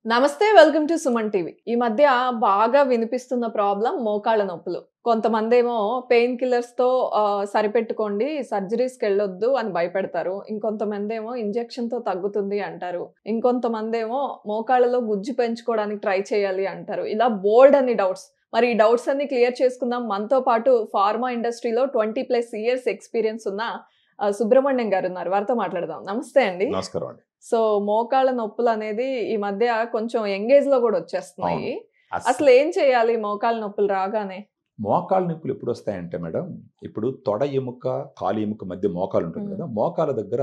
నమస్తే welcome to Suman TV. ఈ మధ్య బాగా వినిపిస్తున్న ప్రాబ్లం మోకాళ్ళ నొప్పులు. కొంతమందేమో పెయిన్ కిల్లర్స్‌తో సరిపెట్టుకోండి సర్జరీస్‌కెళ్ళొద్దు అని భయపెడతారు. ఇంకొంతమందేమో ఇంజెక్షన్‌తో తగ్గుతుంది అంటారు. ఇంకొంతమందేమో మోకాళ్ళలో గుజ్జు పెంచుకోవడానికి ట్రై చేయాలి అంటారు. ఇలా బోలెడ్ అన్ని డౌట్స్. మరి ఈ డౌట్స్ అన్ని క్లియర్ చేసుకుందాం. మనతో పాటు ఫార్మా ఇండస్ట్రీలో 20+ ఇయర్స్ ఎక్స్‌పీరియన్స్ ఉన్న సుబ్రహ్మణ్యం గారున్నారు. వారితో మాట్లాడదాం. నమస్తే అండి. నమస్కారం అండి. సో, మోకాళ్ళ నొప్పులనేది ఈ మధ్య కొంచెం యంగ్ ఏజ్‌లో గూడా వచ్చేస్తున్నాయి. అవును. అసలేం చేయాలి మోకాళ్ళ నొప్పులు రాగానే? మోకాళ్ళ నొప్పులు ఎప్పుడొస్తాయంటే మేడం, ఇప్పుడు తొడ ఎముక, కాలు ఎముక మధ్య మోకాలు ఉంటుంది హ్మ్. కదా! మోకాల దగ్గర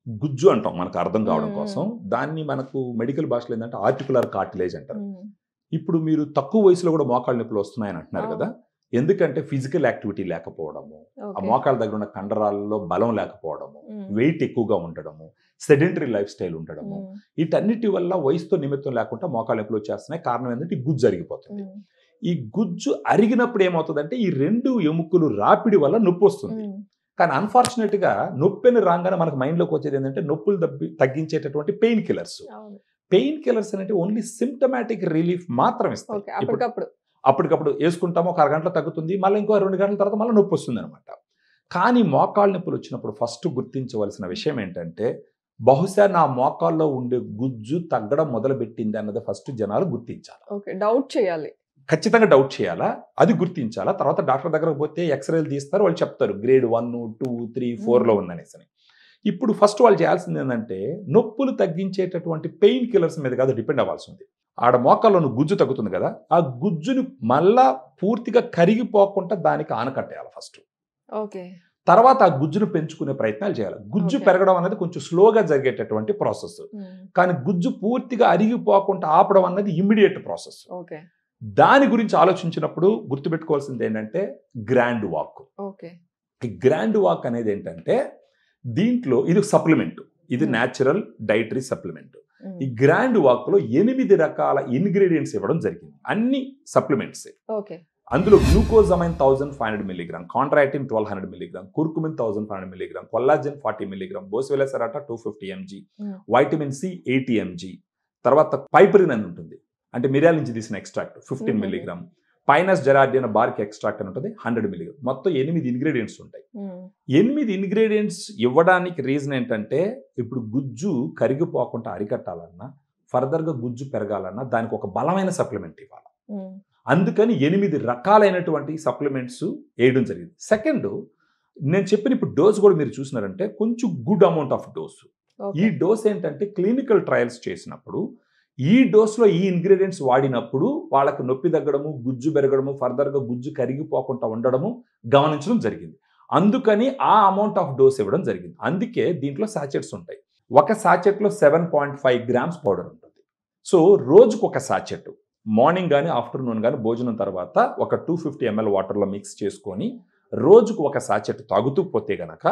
గుజ్జు అంటాం మనకు అర్థం కావడం హ్మ్. కోసం. దాన్ని మనకు మెడికల్ భాషలో ఏందంటే ఆర్టిక్యులర్ కార్టిలేజ్ అంటారు. హ్మ్. ఇప్పుడు మీరు తక్కువ వయసులో కూడా మోకాళ్ళ నొప్పులు వస్తున్నాయని అంటున్నారు కదా! అవును. ఎందుకంటే ఫిజికల్ యాక్టివిటీ లేకపోవడము, ఆ ఓకే. మోకాళ్ళ దగ్గర ఉన్న కండరాల్లో బలం లేకపోవడము, హ్మ్. వెయిట్ ఎక్కువగా ఉండడము, సెడెంటరీ లైఫ్ స్టైల్ ఉండడము, హ్మ్. వీటన్నిటి వల్ల వయసుతో నిమిత్తం లేకుండా మోకాళ్ళ నొప్పులు వచ్చేస్తున్నాయి. కారణం ఏంటంటే ఈ గుజ్జు అరిగిపోతుంది. హ్మ్. ఈ గుజ్జు అరిగినప్పుడు ఏమవుతుందంటే ఈ 2 ఎముకలు రాపిడి వల్ల నొప్పొస్తుంది. హ్మ్. కానీ అన్‌ఫార్చునేట్‌గా నొప్పని రాంగానే మనకు మైండ్‌లోకి వచ్చేది ఏంటంటే నొప్పులు తగ్గించేటటువంటి పెయిన్ కిల్లర్స్. అవును. పెయిన్ కిల్లర్స్ అనేటివి ఓన్లీ సింప్టమాటిక్ రిలీఫ్ మాత్రం ఇస్తాయి. ఓకే. ఇప్పుడు అప్పటికప్పుడు. అప్పటికప్పుడు యేసుకుంటాము. ఒక అరగంటలో తగ్గుతుంది. మళ్ళీ ఇంకో 2 గంటల తర్వాత మళ్ళీ నొప్పొస్తుందనమాట. కానీ మోకాళ్ళ నొప్పులొచ్చినప్పుడు ఫస్ట్ గుర్తించవలసిన విషయం ఏంటంటే, బహుశా నా మోకాల్లో ఉండే గుజ్జు తగ్గడం మొదలుపెట్టింది అన్నది ఫస్ట్ జనాలు గుర్తించాలి. ఓకే. డౌట్ చేయాలి. ఖచ్చితంగా డౌట్ చేయాలా. అది గుర్తించాలా. తర్వాత డాక్టర్ దగ్గరకు పోతే ఎక్స్‌రేలు తీస్తారు. వాళ్ళు చెప్తారు. గ్రేడ్ 1, 2, 3, 4లో హ్మ్. ఉందనేసని. ఇప్పుడు ఫస్ట్ వాళ్ళు చేయాల్సింది ఏందంటే, నొప్పులు తగ్గించేటటువంటి పెయిన్ కిల్లర్స్ మీద కాదు డిపెండ్ అవ్వాల్సింది. ఆడ మోకాల్లో గుజ్జు తగ్గుతుంది కదా! ఆ గుజ్జుని మళ్ళా పూర్తిగా కరిగిపోకుండా దానికి ఆనకట్టేయాలి ఫస్ట్. ఓకే. తర్వాత ఆ గుజ్జును పెంచుకునే ప్రయత్నాలు చేయాలి. గుజ్జు ఓకే. పెరగడం అనేది కొంచెం స్లోగా జరిగేటటువంటి ప్రాసెస్. హ్మ్. కానీ గుజ్జు పూర్తిగా అరిగిపోకుండా ఆపడం అన్నది ఇమ్మీడియేట్ ప్రాసెస్. ఓకే. దాని గురించి ఆలోచించినప్పుడు గుర్తుపెట్టుకోవాల్సింది ఏంటంటే గ్రాండ్ వాక్. ఓకే. ఈ గ్రాండ్ వాక్ అనేది ఏంటంటే దీంట్లో ఇది సప్లిమెంట్. ఇది హ్మ్. Natural dietary supplement. హ్మ్. ఈ గ్రాండ్ వాక్‌లో 8 రకాల ఇంగ్రీడియెంట్స్ ఇవ్వడం జరిగింది. అన్ని సప్లిమెంట్సే. ఓకే. అందులో గ్లూకోజమైన్ 1500 మిల్లీగ్రామ్, కాంట్రాక్టిన్ 1200 milligram, curcumin 1500 milligram, collagen 40 milligram, boswellia serrata 250 MG, హ్మ్. వైటమిన్ సి 80 ఎంజీ, తర్వాత పైపరిన్ అని ఉంటుంది. అంటే మిరియాల నుంచి తీసిన ఎక్స్ట్రాక్ట్ 15 హుహుహు. Milligram, pinus gerardiana bark extract అని ఉంటుంది 100 మిల్లీగ్రామ్. మొత్తం 8 ఇంగ్రీడియెంట్స్ ఉంటాయి. హ్మ్. 8 ఇంగ్రీడియెంట్స్ ఇవ్వడానికి రీజన్ ఏంటంటే ఇప్పుడు గుజ్జు కరిగిపోకుండా అరికట్టాలన్నా, ఫర్దర్‌గా గుజ్జు పెరగాలన్నా దానికి ఒక బలమైన సప్లిమెంట్ ఇవ్వాలి. హ్మ్. అందుకని 8 రకాలైనటువంటి సప్లిమెంట్స్ ఏయడం జరిగింది. సెకండు నేను చెప్పిన ఇప్పుడు డోస్ కూడా మీరు చూసినారంటే కొంచెం గుడ్ అమౌంట్ ఆఫ్ డోస్. ఈ ఓకే. డోస్ ఏంటంటే క్లినికల్ ట్రయల్స్ చేసినప్పుడు ఈ డోస్‌లో ఈ ఇంగ్రీడియెంట్స్ వాడినప్పుడు వాళ్ళకి నొప్పి తగ్గడము, గుజ్జు పెరగడము, ఫర్దర్‌గా గుజ్జు కరిగిపోకుండా ఉండడము గమనించడం జరిగింది. అందుకని ఆ అమౌంట్ ఆఫ్ డోస్ ఇవ్వడం జరిగింది. అందుకే దీంట్లో సాచెట్స్ ఉంటాయి. ఒక సాచెట్‌లో 7.5 గ్రామ్స్ పౌడర్ ఉంటుంది. సో, రోజుకొక సాచెట్. మార్నింగ్ గాని, ఆఫ్టర్‌నూన్ గాని భోజనం తర్వాత ఒక 250 ఎంఎల్ వాటర్‌లో మిక్స్ చేసుకొని రోజుకు ఒక సాచెట్ తాగుతూ పోతే గనక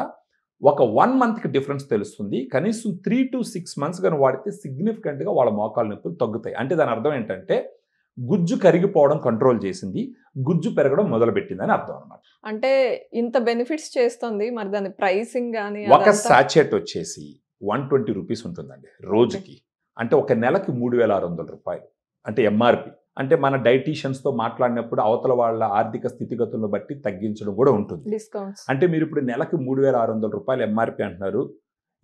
ఒక 1 మంత్‌కి డిఫరెన్స్ తెలుస్తుంది. కనీసం 3-6 మంత్స్ గాని వాడితే సిగ్నిఫికెంట్‌గా వాళ్ళ మోకాళ్ళ నొప్పులు తగ్గుతాయి. అంటే దాని అర్థం ఏంటంటే గుజ్జు కరిగిపోవడం కంట్రోల్ చేసింది. గుజ్జు పెరగడం మొదలుపెట్టిందని అర్థం అన్నమాట. అంటే ఇంత బెనిఫిట్స్ చేస్తుంది. మరి దాని ప్రైసింగ్ గాని ఒక అదంతా సాచెట్ వచ్చేసి 120 రూపీస్ ఉంటుందండి ఓకే. రోజుకి. అంటే ఒక నెలకి రూ. 3600 అంటే ఎంఆర్‌పి. అంటే మన డైటీషియన్స్‌తో మాట్లాడినప్పుడు అవతల వాళ్ళ ఆర్థిక స్థితిగతులను బట్టి తగ్గించడం కూడా ఉంటుంది. డిస్కౌంట్స్. అంటే మీరిప్పుడు నెలకి రూ. 3600 ఎంఆర్‌పి అంటున్నారు.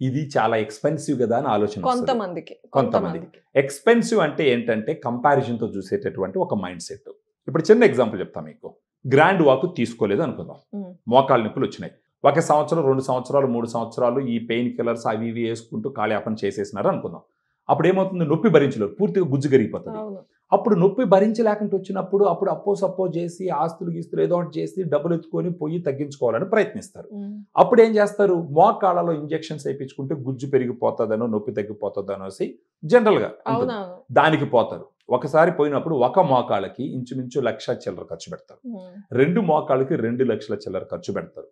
ఇది చాలా ఎక్స్‌పెన్సివ్ గదా! అని ఆలోచన వస్తది. కొంతమందికి. కొంతమందికి. కొంతమందికి. ఎక్స్‌పెన్సివ్ అంటే ఏంటంటే కంపారిజన్‌తో చూసేటటువంటి ఒక మైండ్ సెట్. ఇప్పుడు చిన్న ఎగ్జాంపుల్ చెప్తా మీకు. గ్రాండ్ వాక్ తీసుకోలేదు అనుకుందాం. హ్మ్. మోకాళ్ళ నొప్పులు వచ్చినాయి. 1 సంవత్సరం, 2 సంవత్సరాలు, 3 సంవత్సరాలు ఈ పెయిన్ కిల్లర్స్ అవి ఇవి యేసుకుంటూ కాలయాపన చేసేసినారు అనుకుందాం. అప్పుడేమవుతుంది నొప్పి భరించలేరు. పూర్తిగా గుజ్జు కరిగిపోతది. అవును. అప్పుడు నొప్పి భరించలేకుండా వచ్చినప్పుడు అప్పుడు అప్పో సప్పో చేసి ఆస్తులు గీస్తులు ఏదో ఒకటి చేసి డబ్బులు ఎత్తుకొని పోయి తగ్గించుకోవాలని ప్రయత్నిస్తారు. హ్మ్. అప్పుడేం చేస్తారు? మోకాళ్ళలో ఇంజెక్షన్స్ ఏపించుకుంటే గుజ్జు పెరిగిపోతదనో, నొప్పి తగ్గిపోతదనేసి జనరల్‌గా ఉంటుంది. అవునవును. దానికి పోతారు. ఒకసారి పోయినప్పుడు ఒక మోకాళ్ళకి ఇంచుమించు 1,00,000 చిల్లర ఖర్చు పెడతారు. హ్మ్. 2 మోకాళ్ళకి 2,00,000 చిల్లర ఖర్చు పెడతారు.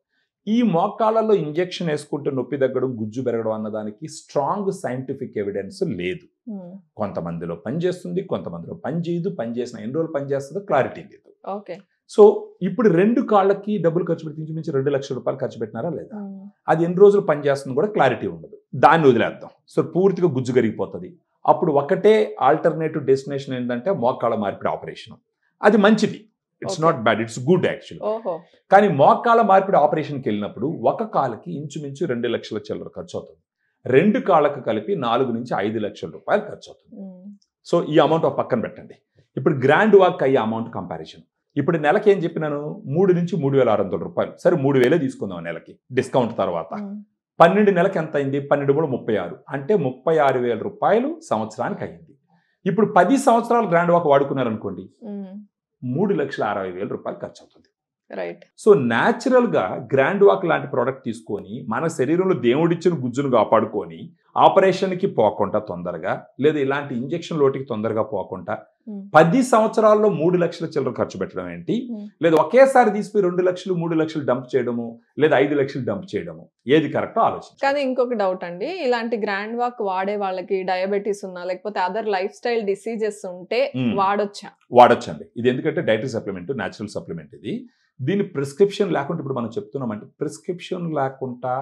ఈ మోకాళ్ళలో ఇంజెక్షన్ యేసుకుంటే నొప్పి తగ్గడం, గుజ్జు పెరగడం అన్నదానికి స్ట్రాంగ్ సైంటిఫిక్ ఎవిడెన్స్ లేదు. హ్మ్. కొంతమందిలో పనిచేస్తుంది, కొంతమందిలో పని చేయదు. పని చేసిన ఎన్ని రోజులు పని చేస్తుందో క్లారిటీ లేదు. ఓకే. సో, ఇప్పుడు 2 కాళ్ళకి డబ్బులు ఖర్చు పెడితే ఇంచుమించు రూ. 2,00,000 ఖర్చు పెట్టినారా లేదా? హ్మ్. అది ఎన్ని రోజులు పని చేస్తుందో కూడా క్లారిటీ ఉండదు. దాన్ని వదిలేద్దాం. సో, పూర్తిగా గుజ్జు కరిగిపోతది. అప్పుడు ఒకటే ఆల్టర్నేటివ్ డెస్టినేషన్ ఏంటంటే మోకాళ్ళ మార్పిడి ఆపరేషన్. అది మంచిది, it's not bad, it's good actually. కానీ మోకాళ్ళ మార్పిడి ఆపరేషన్కి వెళ్ళినప్పుడు ఒక కాలుకి ఇంచుమించు 2 లక్షల చిల్లర ఖర్చు అవుతుంది, 2 కాళ్ళకు కలిపి 4 నుంచి 5 లక్షల రూపాయలు ఖర్చు అవుతుంది. సో ఈ అమౌంట్ ఒక పక్కన పెట్టండి. ఇప్పుడు గ్రాండ్ వాక్ అయ్యే అమౌంట్ కంపారిజన్. ఇప్పుడు నెలకి ఏం చెప్పినాను, 3 నుంచి 3,600 రూపాయలు. సరే 3,000 తీసుకుందాం నెలకి డిస్కౌంట్ తర్వాత. 12 నెలకి ఎంత అయింది, 12 కూడా 36, అంటే 36,000 రూపాయలు సంవత్సరానికి అయింది. ఇప్పుడు 10 సంవత్సరాలు గ్రాండ్ వాక్ వాడుకున్నారనుకోండి, 3,60,000 రూపాయలు ఖర్చు అవుతుంది. రైట్. సో న్యాచురల్ గా గ్రాండ్ వాక్ లాంటి ప్రోడక్ట్ తీసుకొని మన శరీరంలో దేవుడిచ్చిన గుజ్జును కాపాడుకొని ఆపరేషన్ కి పోకుండా తొందరగా, లేదా ఇలాంటి ఇంజెక్షన్ లోటికి తొందరగా పోకుండా 10 సంవత్సరాల్లో 3 లక్షల చిల్లర ఖర్చు పెట్టడం ఏంటి, లేదా ఒకేసారి తీసిపోయి 2 లక్షలు 3 లక్షలు డంప్ చేయడము, లేదా 5 లక్షలు డంప్ చేయడము, ఏది కరెక్టో ఆలోచించండి. కానీ ఇంకొక డౌట్ అండి, ఇలాంటి గ్రాండ్ వాక్ వాడే వాళ్ళకి డయాబెటీస్ ఉన్నా లేకపోతే అదర్ లైఫ్ స్టైల్ డిసీజెస్ ఉంటే వాడొచ్చండి. ఇది ఎందుకంటే డైటరీ సప్లిమెంట్, న్యాచురల్ సప్లిమెంట్ ఇది. దీని ప్రిస్క్రిప్షన్ లేకుండా ఇప్పుడు మనం చెప్తున్నామంటే ప్రిస్క్రిప్షన్ లేకుండా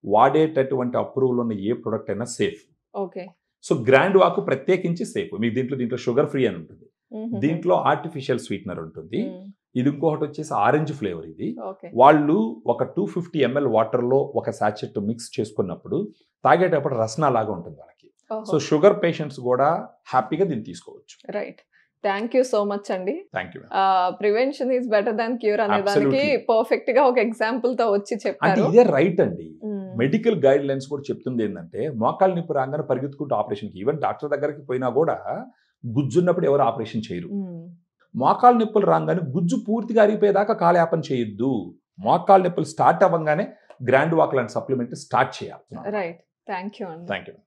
వాడేటటువంటి అప్రూవల్ ఉన్న ఏ ప్రొడక్ట్ అయినా safe. Okay. So grand walk ప్రత్యేకించి సేఫ్. మీకు దీంట్లో షుగర్ ఫ్రీ అని ఉంటుంది, దీంట్లో ఆర్టిఫిషియల్ స్వీట్నర్ ఉంటుంది, ఇది ఇంకొకటి వచ్చేసి ఆరెంజ్ ఫ్లేవర్. ఇది వాళ్ళు ఒక 250 ml వాటర్ లో ఒక సాచెట్ మిక్స్ చేసుకున్నప్పుడు తాగేటప్పుడు రసనా లాగా ఉంటుంది వాళ్ళకి. సో షుగర్ పేషెంట్స్ కూడా హ్యాపీగా దీన్ని తీసుకోవచ్చు. Right. Thank you so much అండి. Thank you. Prevention is better than cure అనే దానికి పర్ఫెక్ట్ గా ఒక ఎగ్జాంపుల్ తో వచ్చి చెప్పారు. ఇదే రైట్ అండి. మెడికల్ గైడ్ లైన్స్ కూడా చెప్తుంది ఏంటంటే మోకాళ్ళ నొప్పి రాగానే పరిగెత్తుకుంటూ ఆపరేషన్కి, ఈవెన్ డాక్టర్ దగ్గరికి పోయినా కూడా గుజ్జున్నప్పుడు ఎవరు ఆపరేషన్ చేయరు. మోకాళ్ళ నొప్పులు రాగానే గుజ్జు పూర్తిగా అరిగిపోయేదాకా కాలయాపన చేయొద్దు. మోకాళ్ళ నొప్పులు స్టార్ట్ అవ్వగానే గ్రాండ్ వాక్ లాంటి సప్లిమెంట్ స్టార్ట్ చేయాలి. రైట్. థ్యాంక్ యూ అండి. Thank you.